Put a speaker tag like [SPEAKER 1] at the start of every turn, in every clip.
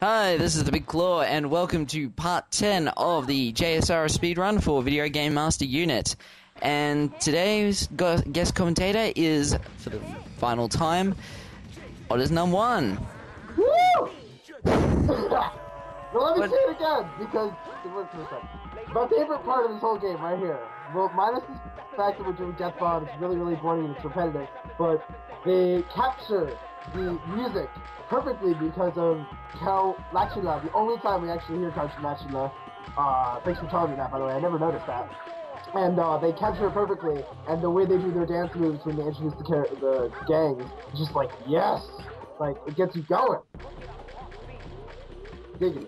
[SPEAKER 1] Hi, this is TheBigClaw, and welcome to part 10 of the JSRF speedrun for Video Game Master Unit. And today's guest commentator is, for the final time, Oddisnum1.
[SPEAKER 2] Woo! Well, let me say it again, because it worked for a second. My favorite part of this whole game, right here. Well, minus the fact that we're doing death bomb, it's really, really boring and it's repetitive, but they capture the music perfectly because of Count Lachula. The only time we actually hear Count Lachula. Thanks for telling me that, by the way. I never noticed that. And they capture it perfectly, and the way they do their dance moves when they introduce the gangs, just like, yes! Like, it gets you going. Digging.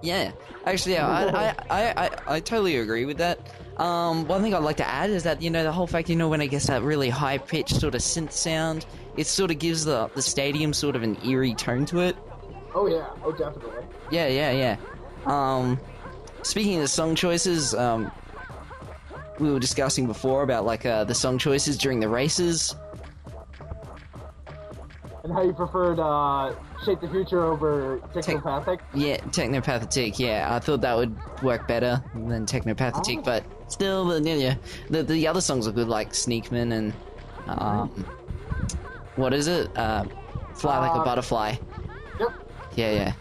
[SPEAKER 1] Yeah, actually, I totally agree with that. One thing I'd like to add is that, the whole fact, when it gets that really high-pitched sort of synth sound, it sort of gives the stadium sort of an eerie tone to it.
[SPEAKER 2] Oh, yeah. Oh, definitely.
[SPEAKER 1] Yeah. Speaking of the song choices, we were discussing before about, the song choices during the races.
[SPEAKER 2] And how you preferred Shape the Future over Technopathic?
[SPEAKER 1] Yeah, Technopathic, yeah. I thought that would work better than Technopathic, but still, the other songs are good, like Sneakman and, what is it? Fly Like a Butterfly.
[SPEAKER 2] Yep.
[SPEAKER 1] Yeah.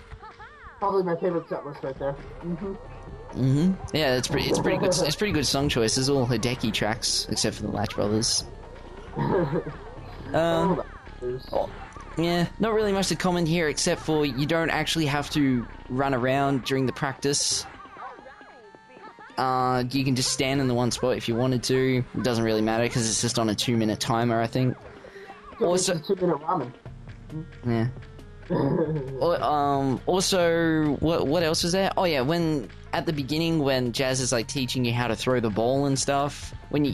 [SPEAKER 2] Probably my favorite set list right there.
[SPEAKER 1] Yeah, it's pretty good. It's pretty good song choices. All Hideki tracks, except for the Latch Brothers. Yeah, not really much to comment here, except for you don't actually have to run around during the practice. You can just stand in the one spot if you wanted to. It doesn't really matter because it's just on a 2-minute timer, I think. Also,
[SPEAKER 2] 2-minute ramen.
[SPEAKER 1] Yeah. Also, what else was there? Oh yeah, at the beginning when Jazz is teaching you how to throw the ball and stuff, when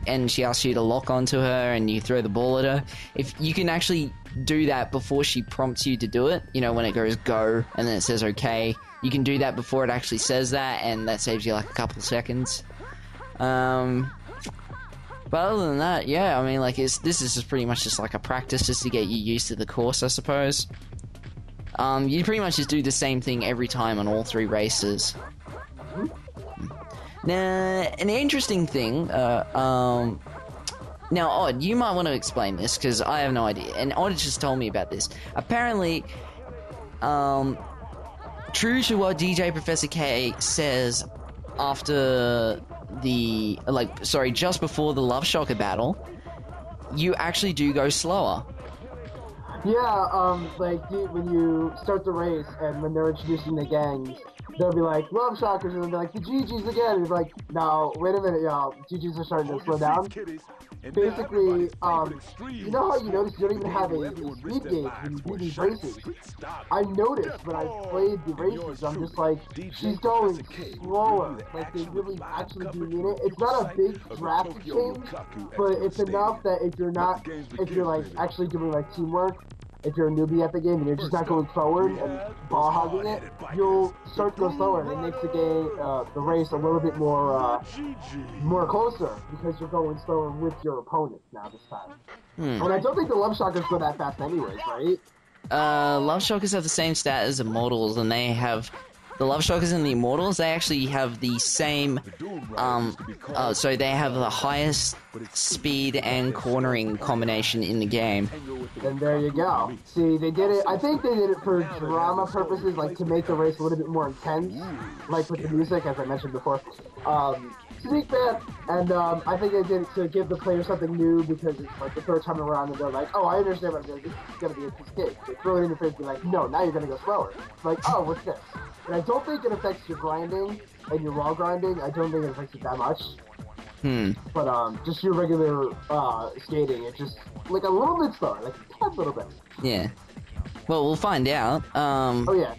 [SPEAKER 1] and she asks you to lock onto her and you throw the ball at her, if you can actually do that before she prompts you to do it, when it goes go and then it says okay, you can do that before it actually says that, and that saves you a couple of seconds. But other than that, yeah, I mean, this is just pretty much just a practice just to get you used to the course, I suppose. You pretty much just do the same thing every time on all 3 races. Now, an interesting thing, now, Odd, you might want to explain this, because I have no idea, and Odd just told me about this. Apparently, true to what DJ Professor K says after just before the Love Shocker battle, you actually do go slower.
[SPEAKER 2] Yeah, when you start the race and when they're introducing the gangs, they'll be like, Love Shockers, and they'll be like, the GGs again. And it's like, no, wait a minute, y'all. GGs are starting to slow down. Basically, you know how you notice you don't even have a speed gauge when you do these races? I noticed when I played the races, I'm just like, she's going slower. They really actually do mean it. It's not a big drastic change, but it's enough that if you're actually doing teamwork, if you're a newbie at the game and you're just not going forward and ball hogging it, you'll start to go slower, and it makes the game, the race a little bit more closer because you're going slower with your opponent now this time. And I don't think the Love Shockers go that fast anyways, right?
[SPEAKER 1] Love Shockers have the same stat as Immortals, and they have... The Love Shockers and the Immortals, they actually have the same, so they have the highest speed and cornering combination in the game.
[SPEAKER 2] And there you go. See, they did it, I think they did it for drama purposes, to make the race a little bit more intense, with the music, as I mentioned before. Sneak that, and I think they did it to give the player something new, because it's the third time around, and they're like, oh, I understand what I'm doing, this is going to be a piece of cake. They throw it in your face and be like, no, now you're going to go slower. It's like, oh, what's this? And I don't think it affects your grinding and your wall grinding. I don't think it affects it that much. But just your regular skating, it's just a little bit slower, a little bit.
[SPEAKER 1] Yeah. Well, we'll find out.
[SPEAKER 2] Oh yeah.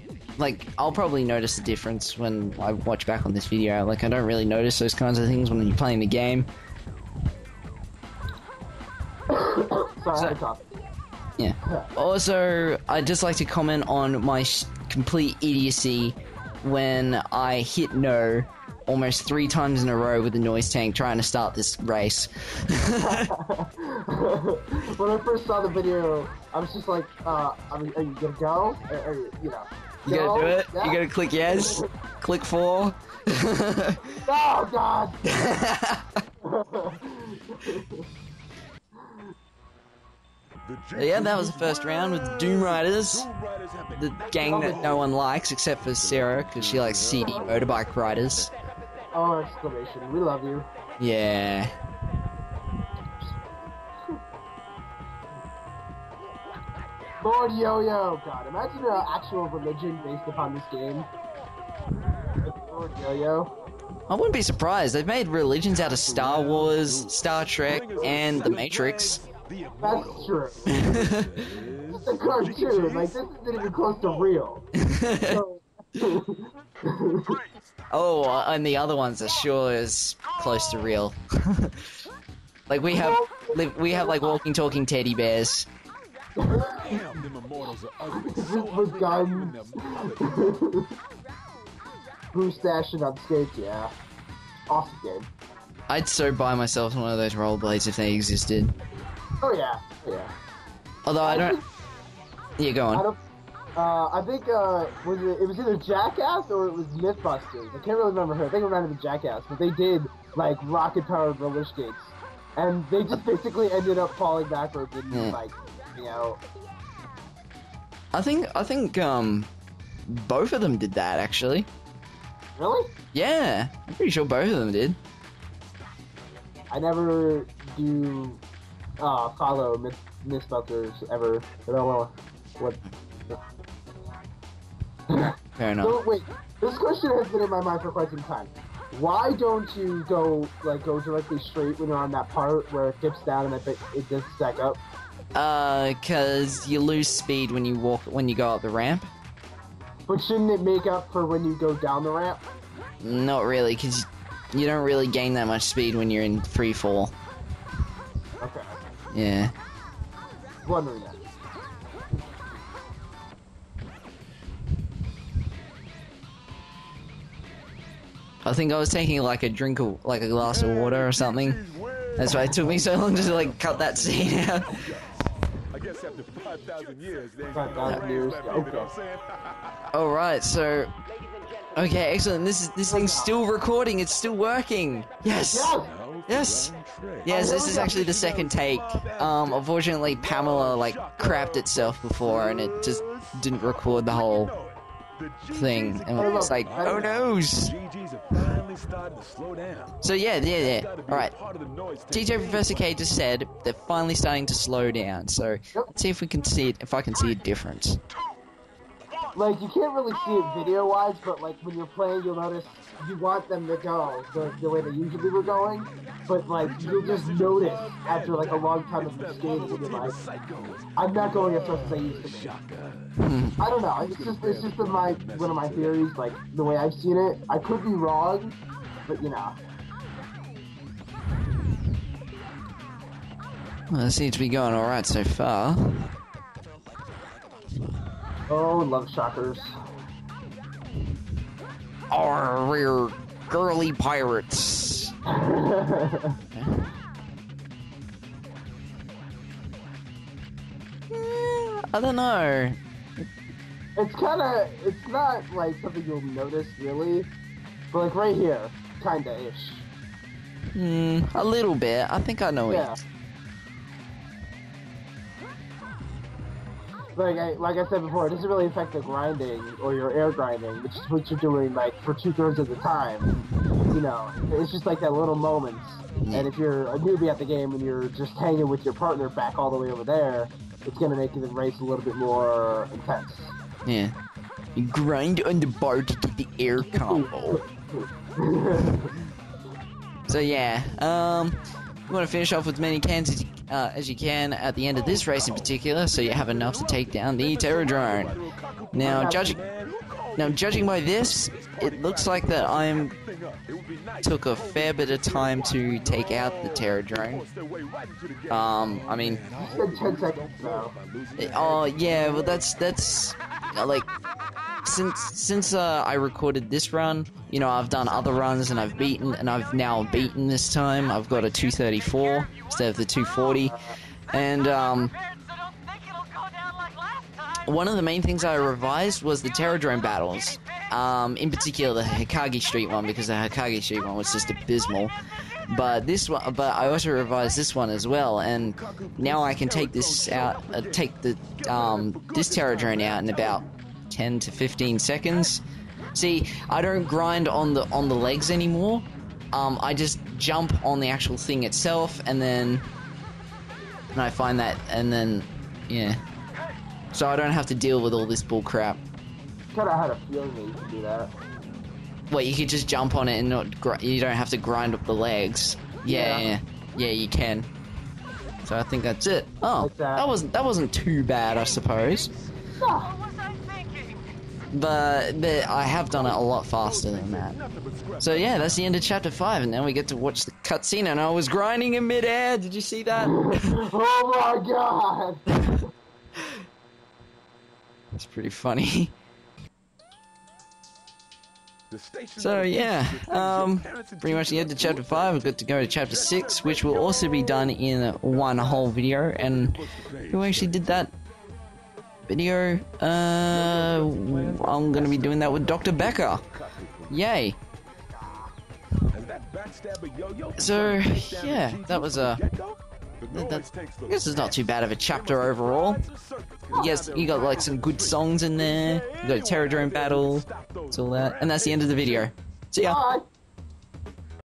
[SPEAKER 1] I'll probably notice the difference when I watch back on this video. I don't really notice those kinds of things when you're playing the game.
[SPEAKER 2] Sorry,
[SPEAKER 1] yeah. Also, I'd just like to comment on my complete idiocy when I hit no almost 3 times in a row with the noise tank trying to start this race.
[SPEAKER 2] When I first saw the video, I was just like, are you gonna go?
[SPEAKER 1] You gonna do it?
[SPEAKER 2] Yeah.
[SPEAKER 1] You gonna click yes? Click 4?
[SPEAKER 2] Oh, God!
[SPEAKER 1] Yeah, that was the first round with Doom Riders. The gang that no one likes except for Sarah, because she likes CD motorbike riders.
[SPEAKER 2] Oh, exclamation. We love you.
[SPEAKER 1] Yeah.
[SPEAKER 2] Lord Yo-Yo! God, imagine an actual religion based upon this game. Lord Yo-Yo.
[SPEAKER 1] I wouldn't be surprised. They've made religions out of Star Wars, Star Trek, and The Matrix.
[SPEAKER 2] That's true. It's a cartoon. Like, this isn't even close to real. So...
[SPEAKER 1] Oh, and the other ones are sure as close to real. Like we have like walking, talking teddy bears.
[SPEAKER 2] With guns. Bruce dashing on stage, yeah. Awesome game.
[SPEAKER 1] I'd so buy myself one of those rollerblades if they existed.
[SPEAKER 2] Oh yeah, yeah.
[SPEAKER 1] Although I don't. Yeah, go on.
[SPEAKER 2] I think it was either Jackass or it was Mythbusters. I can't really remember who. I think it might have been Jackass, but they did like rocket-powered roller skates, and they just basically ended up falling backwards and like, you know.
[SPEAKER 1] I think both of them did that actually.
[SPEAKER 2] Really?
[SPEAKER 1] Yeah, I'm pretty sure both of them did.
[SPEAKER 2] I never do follow Mythbusters ever. I don't know what.
[SPEAKER 1] Fair enough.
[SPEAKER 2] So, wait, this question has been in my mind for quite some time. Why don't you go directly straight when you're on that part where it dips down and it does stack up?
[SPEAKER 1] Cause you lose speed when you go up the ramp.
[SPEAKER 2] But shouldn't it make up for when you go down the ramp?
[SPEAKER 1] Not really, cause you don't really gain that much speed when you're in free fall.
[SPEAKER 2] Okay.
[SPEAKER 1] Yeah.
[SPEAKER 2] Wondering that.
[SPEAKER 1] I think I was taking like a glass of water or something. That's why it took me so long to like cut that scene out.
[SPEAKER 3] I guess after 5,000 years, they ain't
[SPEAKER 2] 5,000 years. Okay.
[SPEAKER 1] All right, so okay, excellent. This thing's still recording. It's still working. Yes. Yes. Yes, this is actually the second take. Unfortunately, Pamela like crapped itself before, and it just didn't record the whole thing, and it was like, oh noes. So yeah. All right. DJ Professor K just said they're finally starting to slow down. So let's see if we can see it. If I can see a difference.
[SPEAKER 2] Like, you can't really see it video-wise, but, like, when you're playing, you'll notice you want them to go the way they usually were going, but, like, you'll just notice after, like, a long time of skating, and you're like, I'm not going as fast as I used to be. I don't know, it's just one of my theories, like, the way I've seen it. I could be wrong, but, you know.
[SPEAKER 1] Well, it seems to be going alright so far.
[SPEAKER 2] Oh, love shockers.
[SPEAKER 1] Our we're girly pirates. I don't know.
[SPEAKER 2] It's not like something you'll notice really, but like right here, kinda-ish.
[SPEAKER 1] A little bit. I think I know
[SPEAKER 2] Yeah.
[SPEAKER 1] it.
[SPEAKER 2] Like I said before, it doesn't really affect the grinding or your air grinding, which is what you're doing like for 2/3 of the time. You know, it's just like that little moments. And if you're a newbie at the game and you're just hanging with your partner back all the way over there, it's gonna make the race a little bit more intense.
[SPEAKER 1] Yeah. You grind on the bar to get the air combo. So yeah, you want to finish off with as many cans as you can at the end of this race in particular, so you have enough to take down the Terror Drone. Now, judging by this, it looks like that took a fair bit of time to take out the Terror Drone. I mean,
[SPEAKER 2] You said 10 seconds though.
[SPEAKER 1] oh yeah, well that's like since I recorded this run, you know, I've done other runs and I've now beaten this time. I've got a 234 instead of the 240, and one of the main things I revised was the Terradrome battles. In particular, the Hikage Street one, because the Hikage Street one was just abysmal. But I also revised this one as well, and now I can take this out, this Terradrome out in about 10 to 15 seconds. See, I don't grind on the legs anymore. I just jump on the actual thing itself, and I find that, and then yeah. So I don't have to deal with all this bull crap.
[SPEAKER 2] Kind of had a feeling that you could do that.
[SPEAKER 1] What, you could just jump on it and you don't have to grind up the legs. Yeah, you can. So I think that's it. Oh,
[SPEAKER 2] Like that.
[SPEAKER 1] that wasn't too bad, I suppose. But I have done it a lot faster than that. So yeah, that's the end of chapter 5, and now we get to watch the cutscene, and I was grinding in midair. Did you see that?
[SPEAKER 2] Oh my god!
[SPEAKER 1] It's pretty funny. So yeah, pretty much the end of chapter 5. We've got to go to chapter 6, which will also be done in one whole video. And who actually did that video? I'm gonna be doing that with Dr. Becker. Yay! So yeah, that was I guess it's not too bad of a chapter overall. Yes, you got like some good songs in there. You got a Terradrome battle. It's all that, and that's the end of the video. See ya.
[SPEAKER 2] Bye!